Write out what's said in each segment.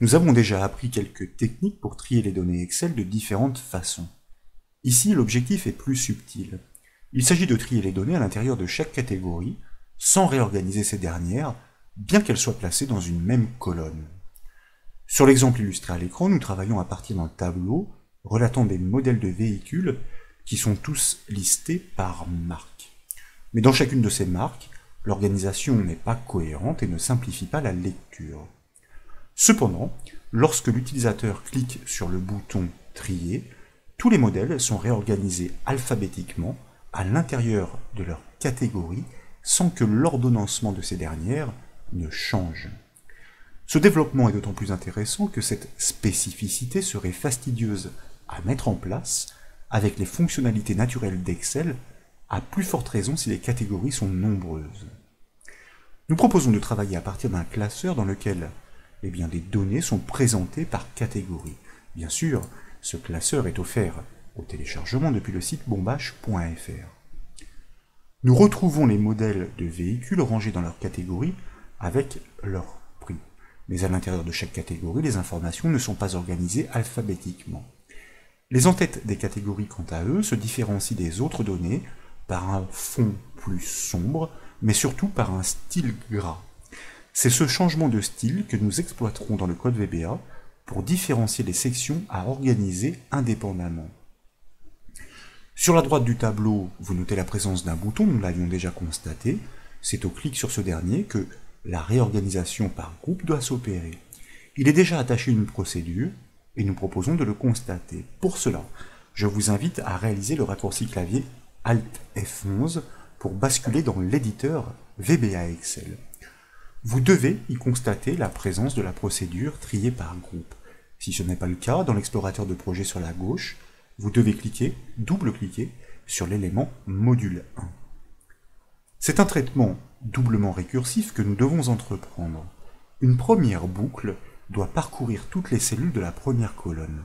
Nous avons déjà appris quelques techniques pour trier les données Excel de différentes façons. Ici, l'objectif est plus subtil. Il s'agit de trier les données à l'intérieur de chaque catégorie, sans réorganiser ces dernières, bien qu'elles soient placées dans une même colonne. Sur l'exemple illustré à l'écran, nous travaillons à partir d'un tableau relatant des modèles de véhicules qui sont tous listés par marque. Mais dans chacune de ces marques, l'organisation n'est pas cohérente et ne simplifie pas la lecture. Cependant, lorsque l'utilisateur clique sur le bouton « Trier », tous les modèles sont réorganisés alphabétiquement à l'intérieur de leur catégorie sans que l'ordonnancement de ces dernières ne change. Ce développement est d'autant plus intéressant que cette spécificité serait fastidieuse à mettre en place avec les fonctionnalités naturelles d'Excel, à plus forte raison si les catégories sont nombreuses. Nous proposons de travailler à partir d'un classeur dans lequel des données sont présentées par catégorie. Bien sûr, ce classeur est offert au téléchargement depuis le site bombache.fr. Nous retrouvons les modèles de véhicules rangés dans leur catégorie avec leur prix. Mais à l'intérieur de chaque catégorie, les informations ne sont pas organisées alphabétiquement. Les en-têtes des catégories, quant à eux, se différencient des autres données par un fond plus sombre, mais surtout par un style gras. C'est ce changement de style que nous exploiterons dans le code VBA pour différencier les sections à organiser indépendamment. Sur la droite du tableau, vous notez la présence d'un bouton, nous l'avions déjà constaté. C'est au clic sur ce dernier que la réorganisation par groupe doit s'opérer. Il est déjà attaché une procédure et nous proposons de le constater. Pour cela, je vous invite à réaliser le raccourci clavier Alt F11 pour basculer dans l'éditeur VBA Excel. Vous devez y constater la présence de la procédure triée par groupe. Si ce n'est pas le cas, dans l'explorateur de projet sur la gauche, vous devez double-cliquer sur l'élément Module 1. C'est un traitement doublement récursif que nous devons entreprendre. Une première boucle doit parcourir toutes les cellules de la première colonne.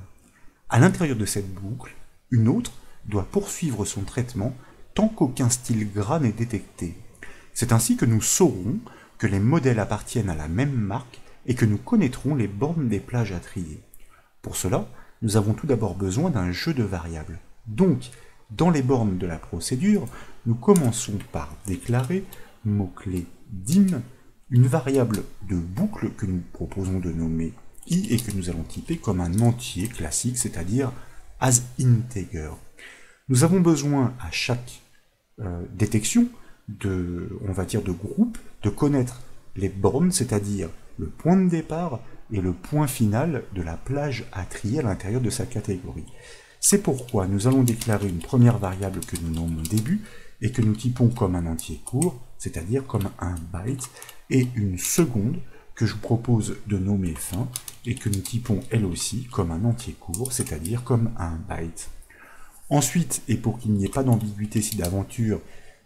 À l'intérieur de cette boucle, une autre doit poursuivre son traitement tant qu'aucun style gras n'est détecté. C'est ainsi que nous saurons que les modèles appartiennent à la même marque et que nous connaîtrons les bornes des plages à trier. Pour cela, nous avons tout d'abord besoin d'un jeu de variables. Donc, dans les bornes de la procédure, nous commençons par déclarer mot-clé dim, une variable de boucle que nous proposons de nommer i et que nous allons typer comme un entier classique, c'est-à-dire as integer. Nous avons besoin à chaque détection de groupe, de connaître les bornes, c'est-à-dire le point de départ et le point final de la plage à trier à l'intérieur de sa catégorie. C'est pourquoi nous allons déclarer une première variable que nous nommons début et que nous typons comme un entier court, c'est-à-dire comme un byte, et une seconde que je vous propose de nommer fin et que nous typons elle aussi comme un entier court, c'est-à-dire comme un byte. Ensuite, et pour qu'il n'y ait pas d'ambiguïté si d'aventure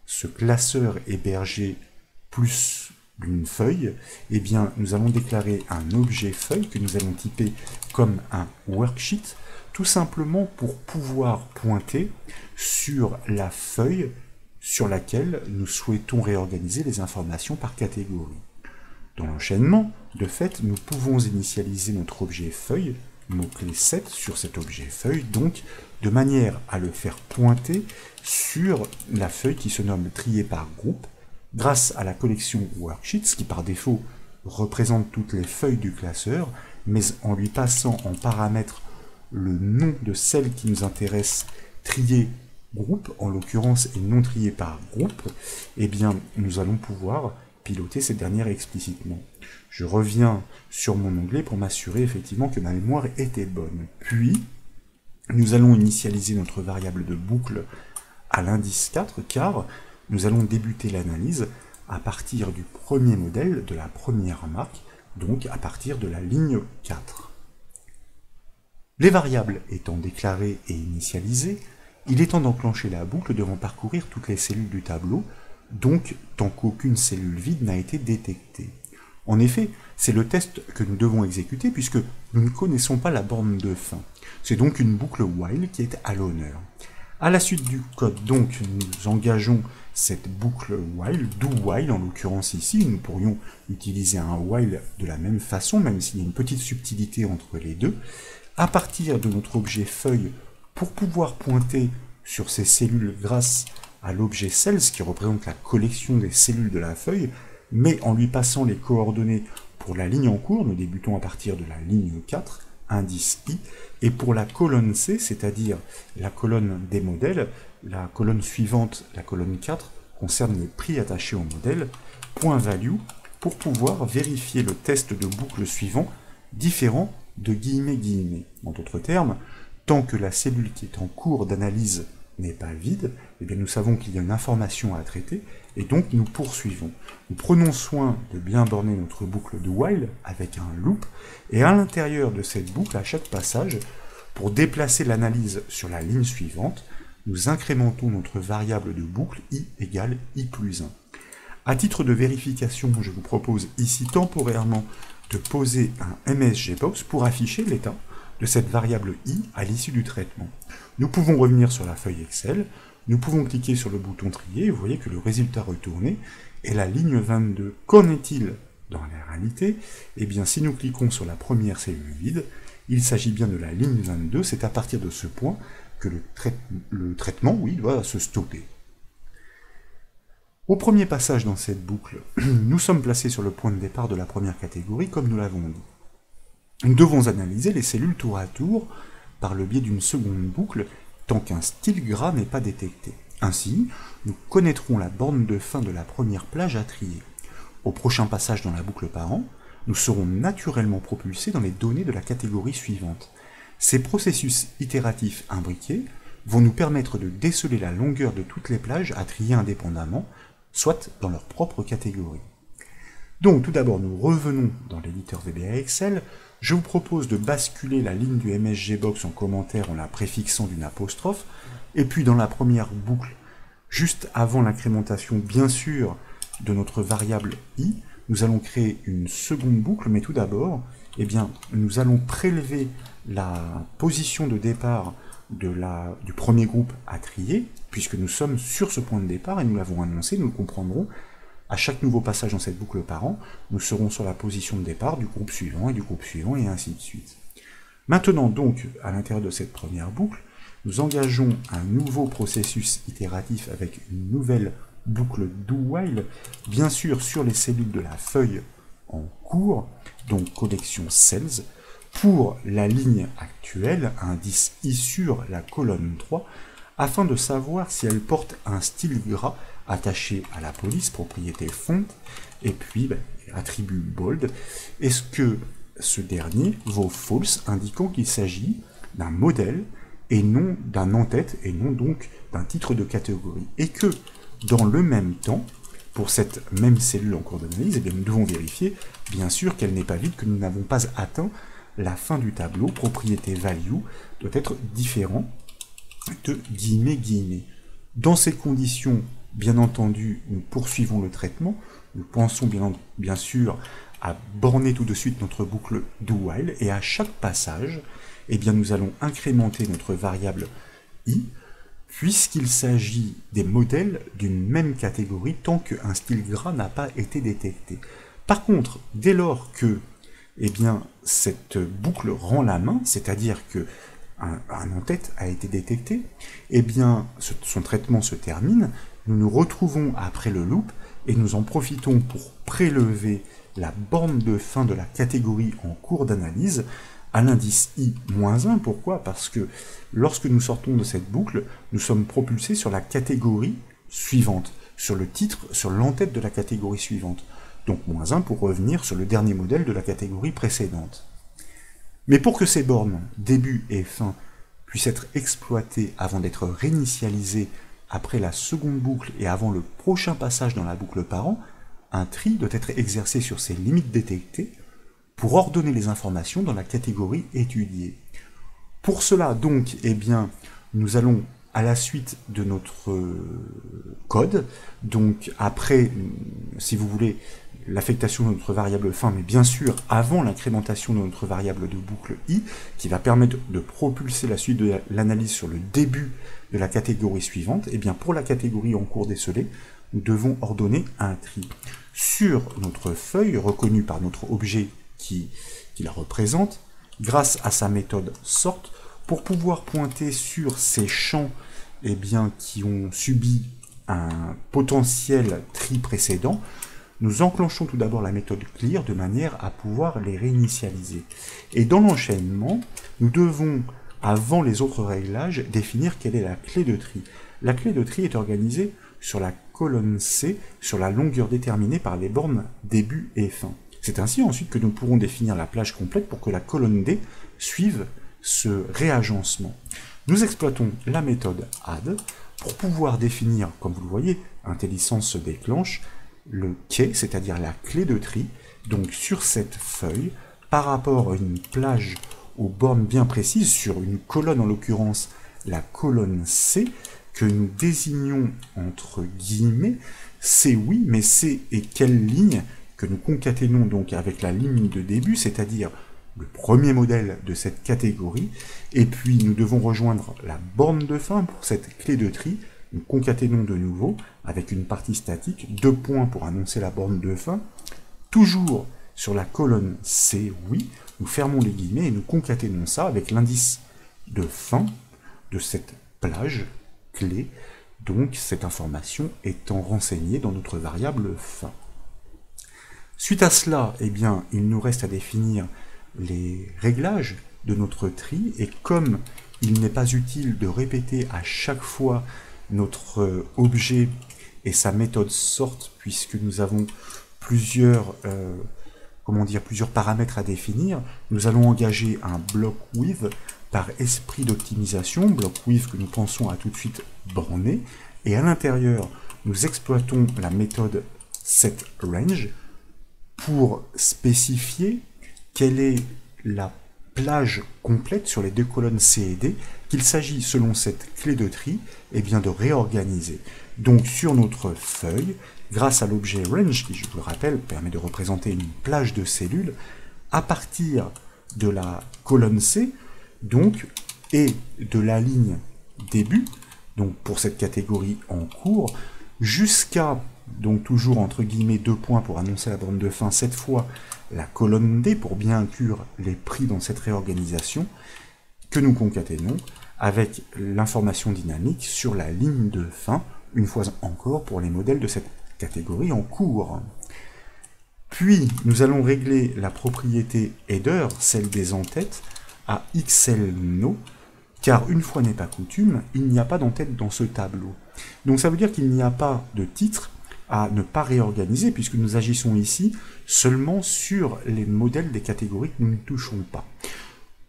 ce classeur hébergé plus d'une feuille, nous allons déclarer un objet feuille que nous allons typer comme un worksheet, tout simplement pour pouvoir pointer sur la feuille sur laquelle nous souhaitons réorganiser les informations par catégorie. Dans l'enchaînement, de fait, nous pouvons initialiser notre objet feuille, mot-clé 7 sur cet objet feuille, donc de manière à le faire pointer sur la feuille qui se nomme trier par groupe, grâce à la collection Worksheets, qui par défaut représente toutes les feuilles du classeur, mais en lui passant en paramètre le nom de celle qui nous intéresse, trier groupe, en l'occurrence, et non trier par groupe, nous allons pouvoir piloter cette dernière explicitement. Je reviens sur mon onglet pour m'assurer effectivement que ma mémoire était bonne. Puis, nous allons initialiser notre variable de boucle à l'indice 4, car nous allons débuter l'analyse à partir du premier modèle de la première marque, donc à partir de la ligne 4. Les variables étant déclarées et initialisées, il est temps d'enclencher la boucle devant parcourir toutes les cellules du tableau, donc tant qu'aucune cellule vide n'a été détectée. En effet, c'est le test que nous devons exécuter puisque nous ne connaissons pas la borne de fin. C'est donc une boucle while qui est à l'honneur. À la suite du code, donc, nous engageons cette boucle while, do while en l'occurrence ici. Nous pourrions utiliser un while de la même façon, même s'il y a une petite subtilité entre les deux, à partir de notre objet feuille pour pouvoir pointer sur ces cellules grâce à l'objet cells qui représente la collection des cellules de la feuille, mais en lui passant les coordonnées pour la ligne en cours, nous débutons à partir de la ligne 4, indice I, et pour la colonne C, c'est-à-dire la colonne des modèles, la colonne suivante, la colonne 4, concerne les prix attachés au modèle, point value, pour pouvoir vérifier le test de boucle suivant, différent de guillemets. En d'autres termes, tant que la cellule qui est en cours d'analyse n'est pas vide, eh bien nous savons qu'il y a une information à traiter, et donc nous poursuivons. Nous prenons soin de bien borner notre boucle de while avec un loop, et à l'intérieur de cette boucle, à chaque passage, pour déplacer l'analyse sur la ligne suivante, nous incrémentons notre variable de boucle i égale i plus 1. À titre de vérification, je vous propose ici temporairement de poser un MSGBox pour afficher l'état de cette variable i à l'issue du traitement. Nous pouvons revenir sur la feuille Excel, nous pouvons cliquer sur le bouton trier, et vous voyez que le résultat retourné est la ligne 22. Qu'en est-il dans la réalité? Eh bien, si nous cliquons sur la première cellule vide, il s'agit bien de la ligne 22, c'est à partir de ce point que le traitement doit se stopper. Au premier passage dans cette boucle, nous sommes placés sur le point de départ de la première catégorie, comme nous l'avons dit. Nous devons analyser les cellules tour à tour par le biais d'une seconde boucle, tant qu'un style gras n'est pas détecté. Ainsi, nous connaîtrons la borne de fin de la première plage à trier. Au prochain passage dans la boucle parent, nous serons naturellement propulsés dans les données de la catégorie suivante. Ces processus itératifs imbriqués vont nous permettre de déceler la longueur de toutes les plages à trier indépendamment, soit dans leur propre catégorie. Donc tout d'abord, nous revenons dans l'éditeur VBA Excel. Je vous propose de basculer la ligne du MSGBox en commentaire en la préfixant d'une apostrophe, et puis dans la première boucle, juste avant l'incrémentation bien sûr de notre variable i, nous allons créer une seconde boucle, mais tout d'abord, eh bien, nous allons prélever la position de départ du premier groupe à trier, puisque nous sommes sur ce point de départ, et nous l'avons annoncé, nous le comprendrons. À chaque nouveau passage dans cette boucle parent, nous serons sur la position de départ du groupe suivant, et ainsi de suite. Maintenant donc, à l'intérieur de cette première boucle, nous engageons un nouveau processus itératif avec une nouvelle boucle do while, bien sûr sur les cellules de la feuille en cours, donc collection cells, pour la ligne actuelle, indice i sur la colonne 3, afin de savoir si elle porte un style gras attaché à la police, propriété font, et puis attribut bold. Est-ce que ce dernier vaut false, indiquant qu'il s'agit d'un modèle et non d'un en-tête, et non donc d'un titre de catégorie, et que dans le même temps, pour cette même cellule en cours d'analyse, eh bien, nous devons vérifier, bien sûr, qu'elle n'est pas vide, que nous n'avons pas atteint la fin du tableau, propriété value doit être différent de guillemets. Dans ces conditions, bien entendu, nous poursuivons le traitement, nous pensons bien sûr à borner tout de suite notre boucle do while, et à chaque passage, eh bien, nous allons incrémenter notre variable i, puisqu'il s'agit des modèles d'une même catégorie tant qu'un style gras n'a pas été détecté. Par contre, dès lors que eh bien, cette boucle rend la main, c'est-à-dire que un en-tête a été détecté, eh bien, son traitement se termine, nous nous retrouvons après le loop, et nous en profitons pour prélever la borne de fin de la catégorie en cours d'analyse à l'indice i-1. Pourquoi? Parce que lorsque nous sortons de cette boucle, nous sommes propulsés sur la catégorie suivante, sur le titre, sur l'en-tête de la catégorie suivante. Donc -1 pour revenir sur le dernier modèle de la catégorie précédente. Mais pour que ces bornes, début et fin, puissent être exploitées avant d'être réinitialisées après la seconde boucle et avant le prochain passage dans la boucle parent, un tri doit être exercé sur ces limites détectées pour ordonner les informations dans la catégorie étudiée. Pour cela, donc, eh bien, nous allons à la suite de notre code, donc après, si vous voulez, l'affectation de notre variable fin, mais bien sûr avant l'incrémentation de notre variable de boucle i, qui va permettre de propulser la suite de l'analyse sur le début de la catégorie suivante, et bien pour la catégorie en cours décelée, nous devons ordonner un tri. Sur notre feuille, reconnue par notre objet qui la représente, grâce à sa méthode sort, pour pouvoir pointer sur ces champs qui ont subi un potentiel tri précédent, nous enclenchons tout d'abord la méthode clear de manière à pouvoir les réinitialiser. Et dans l'enchaînement, nous devons, avant les autres réglages, définir quelle est la clé de tri. La clé de tri est organisée sur la colonne C, sur la longueur déterminée par les bornes début et fin. C'est ainsi ensuite que nous pourrons définir la plage complète pour que la colonne D suive ce réagencement. Nous exploitons la méthode add pour pouvoir définir, comme vous le voyez, IntelliSense se déclenche, le key, c'est-à-dire la clé de tri, donc sur cette feuille, par rapport à une plage aux bornes bien précises, sur une colonne en l'occurrence la colonne C, que nous désignons entre guillemets, c'est oui, mais c'est et quelle ligne que nous concaténons donc avec la ligne de début, c'est-à-dire le premier modèle de cette catégorie, et puis nous devons rejoindre la borne de fin pour cette clé de tri. Nous concaténons de nouveau avec une partie statique, 2 points pour annoncer la borne de fin, toujours sur la colonne C, oui, nous fermons les guillemets et nous concaténons ça avec l'indice de fin de cette plage clé, donc cette information étant renseignée dans notre variable fin. Suite à cela, il nous reste à définir les réglages de notre tri, et comme il n'est pas utile de répéter à chaque fois notre objet et sa méthode sort, puisque nous avons plusieurs paramètres à définir, nous allons engager un block with par esprit d'optimisation, block with que nous pensons à tout de suite borner, et à l'intérieur, nous exploitons la méthode setRange pour spécifier quelle est la plage complète sur les deux colonnes C et D, qu'il s'agit, selon cette clé de tri, de réorganiser. Donc sur notre feuille, grâce à l'objet range, qui, je vous le rappelle, permet de représenter une plage de cellules, à partir de la colonne C, donc, et de la ligne début, donc pour cette catégorie en cours, jusqu'à, donc toujours entre guillemets 2 points pour annoncer la borne de fin, cette fois la colonne D pour bien inclure les prix dans cette réorganisation, que nous concaténons avec l'information dynamique sur la ligne de fin, une fois encore pour les modèles de cette catégorie en cours. Puis nous allons régler la propriété header, celle des en-têtes, à XLNO, car une fois n'est pas coutume, il n'y a pas d'en-tête dans ce tableau. Donc ça veut dire qu'il n'y a pas de titre à ne pas réorganiser, puisque nous agissons ici seulement sur les modèles des catégories que nous ne touchons pas.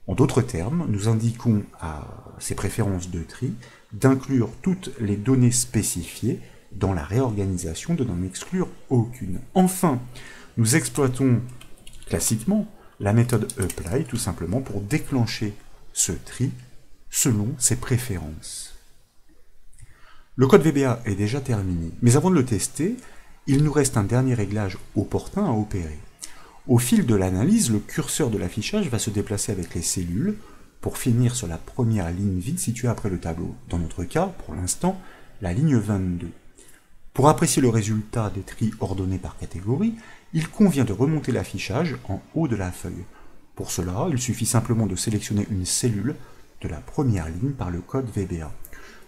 En d'autres termes, nous indiquons à ces préférences de tri d'inclure toutes les données spécifiées dans la réorganisation, de n'en exclure aucune. Enfin, nous exploitons classiquement la méthode apply, tout simplement pour déclencher ce tri selon ses préférences. Le code VBA est déjà terminé, mais avant de le tester, il nous reste un dernier réglage opportun à opérer. Au fil de l'analyse, le curseur de l'affichage va se déplacer avec les cellules pour finir sur la première ligne vide située après le tableau. Dans notre cas, pour l'instant, la ligne 22. Pour apprécier le résultat des tris ordonnés par catégorie, il convient de remonter l'affichage en haut de la feuille. Pour cela, il suffit simplement de sélectionner une cellule de la première ligne par le code VBA.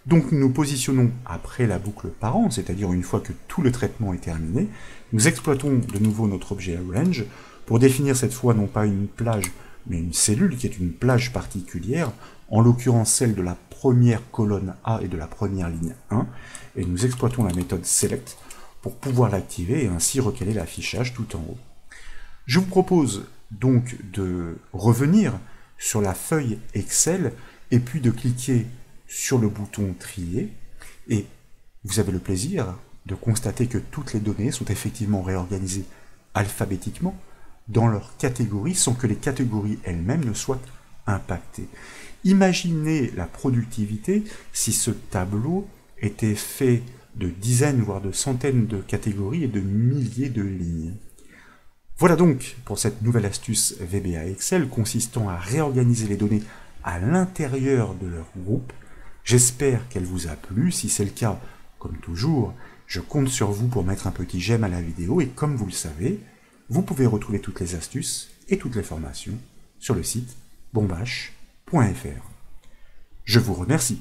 Donc nous nous positionnons après la boucle parent, c'est-à-dire une fois que tout le traitement est terminé, nous exploitons de nouveau notre objet range pour définir cette fois non pas une plage, mais une cellule qui est une plage particulière, en l'occurrence celle de la première colonne A et de la première ligne 1, et nous exploitons la méthode select pour pouvoir l'activer et ainsi recaler l'affichage tout en haut. Je vous propose donc de revenir sur la feuille Excel et puis de cliquer sur le bouton trier, et vous avez le plaisir de constater que toutes les données sont effectivement réorganisées alphabétiquement dans leur catégorie sans que les catégories elles-mêmes ne soient impactées. Imaginez la productivité si ce tableau était fait de dizaines voire de centaines de catégories et de milliers de lignes. Voilà donc pour cette nouvelle astuce VBA Excel consistant à réorganiser les données à l'intérieur de leur groupe. J'espère qu'elle vous a plu. Si c'est le cas, comme toujours, Je compte sur vous pour mettre un petit j'aime à la vidéo et comme vous le savez, vous pouvez retrouver toutes les astuces et toutes les formations sur le site bombache.fr. Je vous remercie.